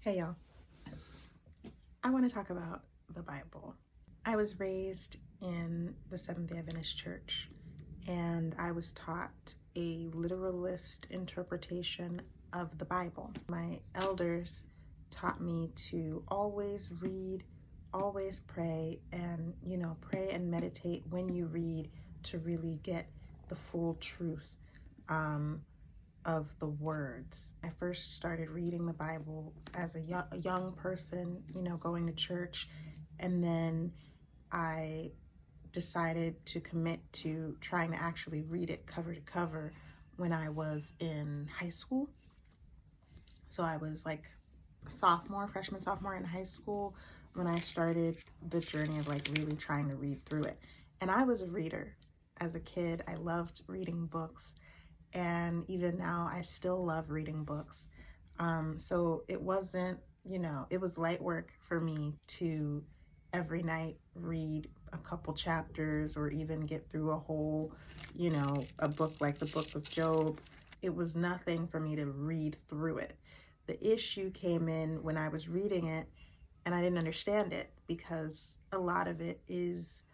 Hey y'all, I want to talk about the Bible. I was raised in the Seventh-day Adventist Church, and I was taught a literalist interpretation of the Bible. My elders taught me to always read, always pray, and pray and meditate when you read to really get the full truth of the words. I first started reading the Bible as a young person, going to church, and then I decided to commit to trying to actually read it cover to cover when I was in high school. So I was like freshman, sophomore in high school when I started the journey of like really trying to read through it. And I was a reader as a kid. I loved reading books. And even now, I still love reading books. So it wasn't, it was light work for me to every night read a couple chapters or even get through a whole, a book like the Book of Job. It was nothing for me to read through it. The issue came in when I was reading it and I didn't understand it because a lot of it is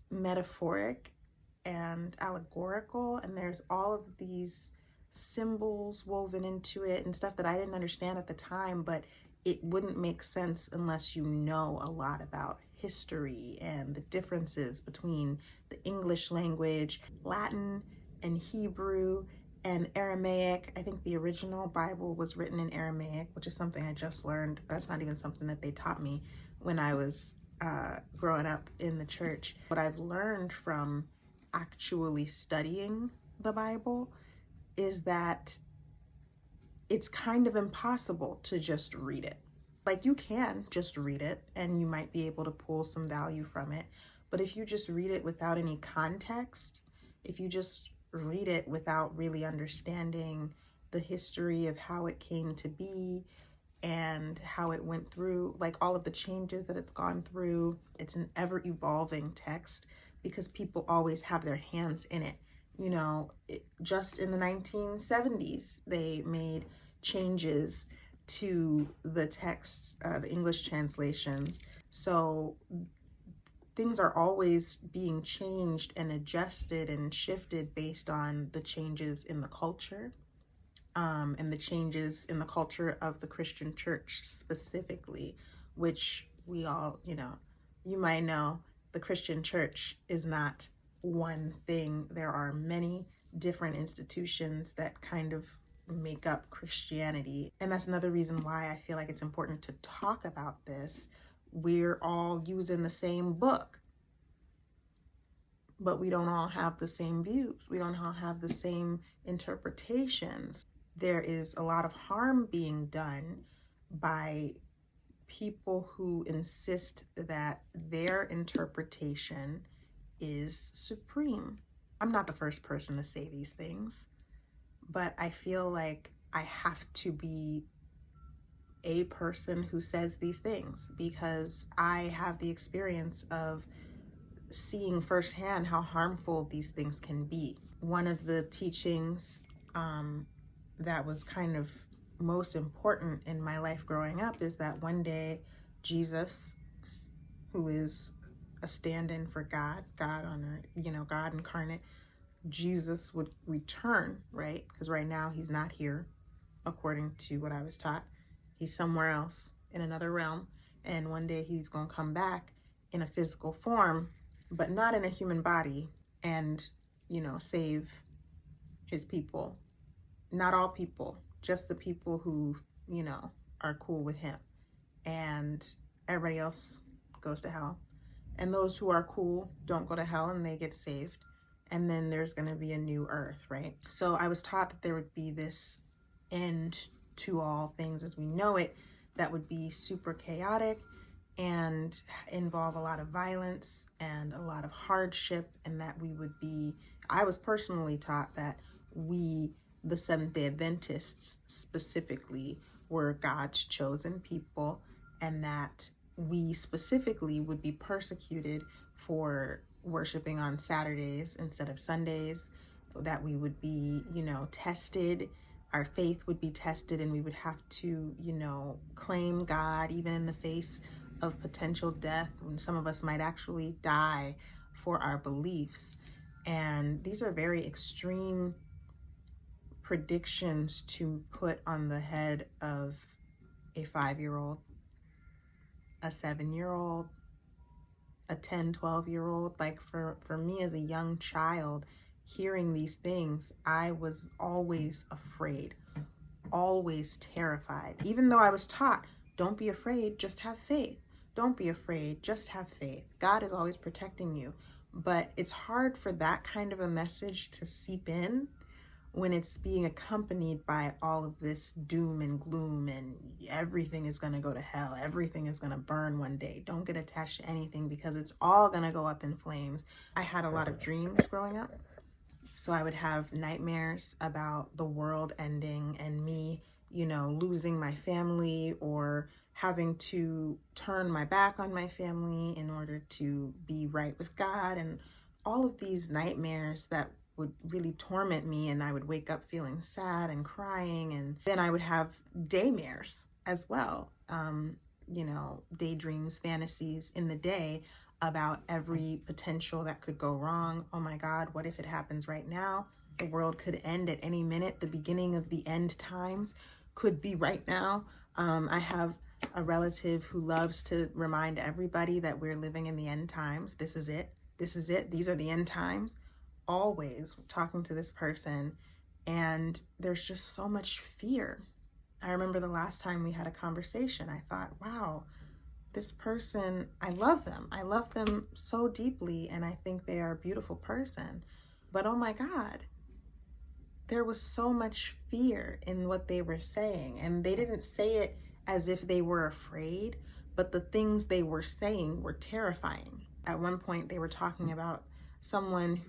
metaphoric and allegorical, and there's all of these symbols woven into it and stuff that I didn't understand at the time, but it wouldn't make sense unless you know a lot about history and the differences between the English language, Latin and Hebrew and Aramaic. I think the original Bible was written in Aramaic, which is something I just learned. That's not even something that they taught me when I was growing up in the church. What I've learned from actually studying the Bible is that it's kind of impossible to just read it. Like, you can just read it and you might be able to pull some value from it, but if you just read it without any context, if you just read it without really understanding the history of how it came to be and how it went through, like all of the changes that it's gone through, it's an ever-evolving text because people always have their hands in it. Just in the 1970s, they made changes to the texts, the English translations. So things are always being changed and adjusted and shifted based on the changes in the culture, and the changes in the culture of the Christian church specifically, which we all, you might know, the Christian church is not one thing. There are many different institutions that kind of make up Christianity. And that's another reason why I feel like it's important to talk about this. We're all using the same book, but we don't all have the same views. We don't all have the same interpretations. There is a lot of harm being done by people who insist that their interpretation is supreme. I'm not the first person to say these things, but I feel like I have to be a person who says these things because I have the experience of seeing firsthand how harmful these things can be. One of the teachings that was kind of most important in my life growing up is that one day Jesus, who is a stand-in for God on earth, God incarnate, Jesus would return, right? Because right now he's not here, according to what I was taught. He's somewhere else in another realm, and one day he's gonna come back in a physical form, but not in a human body, and save his people. Not all people, just the people who, are cool with him. And everybody else goes to hell. And those who are cool don't go to hell and they get saved. And then there's going to be a new earth, right? So I was taught that there would be this end to all things as we know it that would be super chaotic and involve a lot of violence and a lot of hardship, and that I was personally taught that we, the Seventh-day Adventists specifically, were God's chosen people, and that we specifically would be persecuted for worshiping on Saturdays instead of Sundays, that we would be, tested our faith would be tested, and we would have to, claim God even in the face of potential death, when some of us might actually die for our beliefs. And these are very extreme predictions to put on the head of a 5-year-old, a 7-year-old, a 10, 12-year-old. Like for me as a young child, hearing these things, I was always afraid, always terrified, even though I was taught, don't be afraid, just have faith. Don't be afraid, just have faith. God is always protecting you. But it's hard for that kind of a message to seep in when it's being accompanied by all of this doom and gloom and everything is going to go to hell. Everything is going to burn one day. Don't get attached to anything because it's all going to go up in flames. I had a lot of dreams growing up. So I would have nightmares about the world ending and me, losing my family or having to turn my back on my family in order to be right with God, and all of these nightmares that would really torment me, and I would wake up feeling sad and crying. And then I would have daymares as well, daydreams, fantasies in the day about every potential that could go wrong. Oh my God, what if it happens right now? The world could end at any minute. The beginning of the end times could be right now. I have a relative who loves to remind everybody that we're living in the end times. This is it. This is it. These are the end times. Always talking to this person, and there's just so much fear. I remember the last time we had a conversation, I thought, wow, this person, I love them. I love them so deeply, and I think they are a beautiful person. But oh my God, there was so much fear in what they were saying. And they didn't say it as if they were afraid, but the things they were saying were terrifying. At one point, they were talking about someone,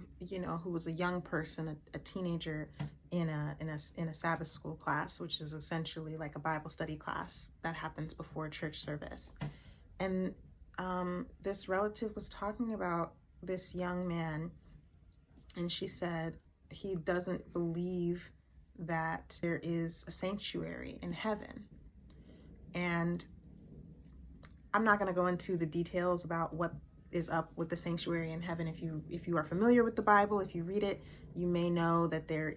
who was a young person, a teenager in a Sabbath school class, which is essentially like a Bible study class that happens before church service. And this relative was talking about this young man, and she said he doesn't believe that there is a sanctuary in heaven. And I'm not going to go into the details about what is up with the sanctuary in heaven. If you are familiar with the Bible, if you read it, you may know that there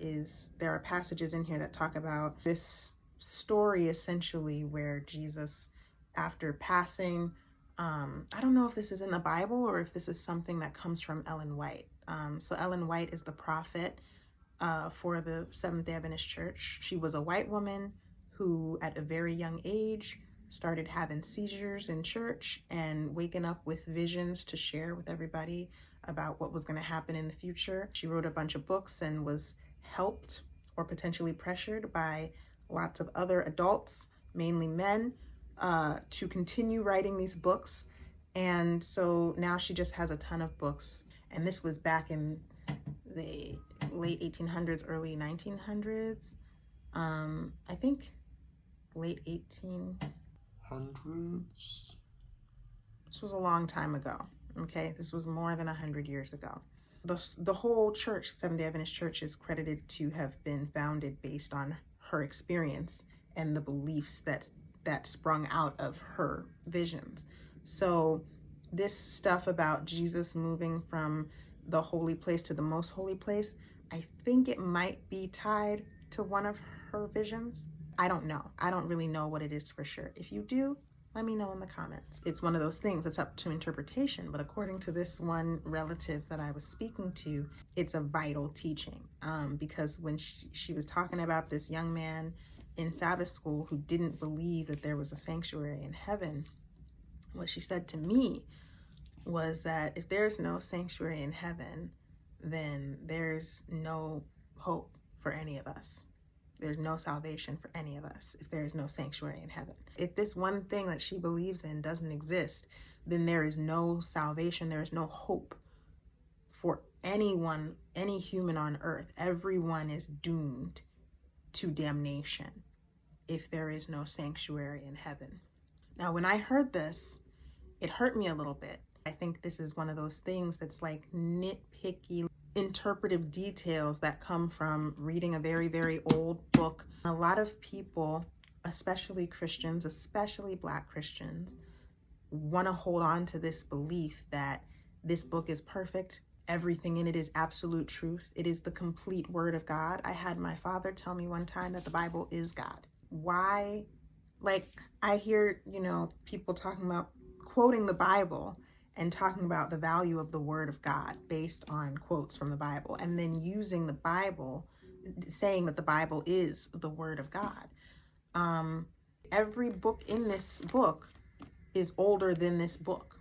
are passages in here that talk about this story essentially where Jesus, after passing, I don't know if this is in the Bible or if this is something that comes from Ellen White. So Ellen White is the prophet for the Seventh-day Adventist Church. She was a white woman who at a very young age started having seizures in church and waking up with visions to share with everybody about what was going to happen in the future. She wrote a bunch of books and was helped or potentially pressured by lots of other adults, mainly men, to continue writing these books. And so now she just has a ton of books. And this was back in the late 1800s, early 1900s. I think late 1800s. This was a long time ago. Okay, this was more than 100 years ago. The whole church, Seventh-day Adventist Church, is credited to have been founded based on her experience and the beliefs that sprung out of her visions. So this stuff about Jesus moving from the holy place to the most holy place, I think it might be tied to one of her visions. I don't know. I don't really know what it is for sure. If you do, let me know in the comments. It's one of those things that's up to interpretation, but according to this one relative that I was speaking to, it's a vital teaching, because when she was talking about this young man in Sabbath school who didn't believe that there was a sanctuary in heaven, what she said to me was that if there's no sanctuary in heaven, then there's no hope for any of us. There's no salvation for any of us if there is no sanctuary in heaven. If this one thing that she believes in doesn't exist, then there is no salvation. There is no hope for anyone, any human on earth. Everyone is doomed to damnation if there is no sanctuary in heaven. Now, when I heard this, it hurt me a little bit. I think this is one of those things that's like nitpicky. interpretive details that come from reading a very, very old book. A lot of people, especially Christians, especially Black Christians, want to hold on to this belief that this book is perfect. Everything in it is absolute truth. It is the complete word of God. I had my father tell me one time that the Bible is God. Why? Like, I hear, people talking about quoting the Bible and talking about the value of the word of God based on quotes from the Bible, and then using the Bible, saying that the Bible is the word of God. Every book in this book is older than this book,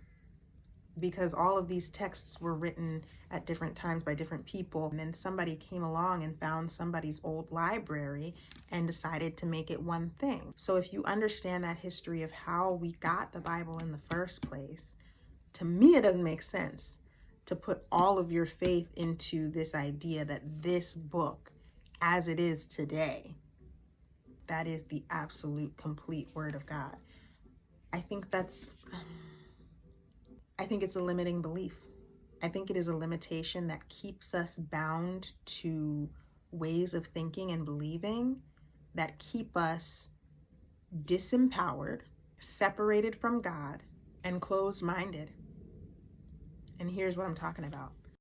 because all of these texts were written at different times by different people, and then somebody came along and found somebody's old library and decided to make it one thing. So if you understand that history of how we got the Bible in the first place, to me it doesn't make sense to put all of your faith into this idea that this book, as it is today, that is the absolute complete word of God. I think it's a limiting belief. I think it is a limitation that keeps us bound to ways of thinking and believing that keep us disempowered, separated from God, and closed-minded. And here's what I'm talking about.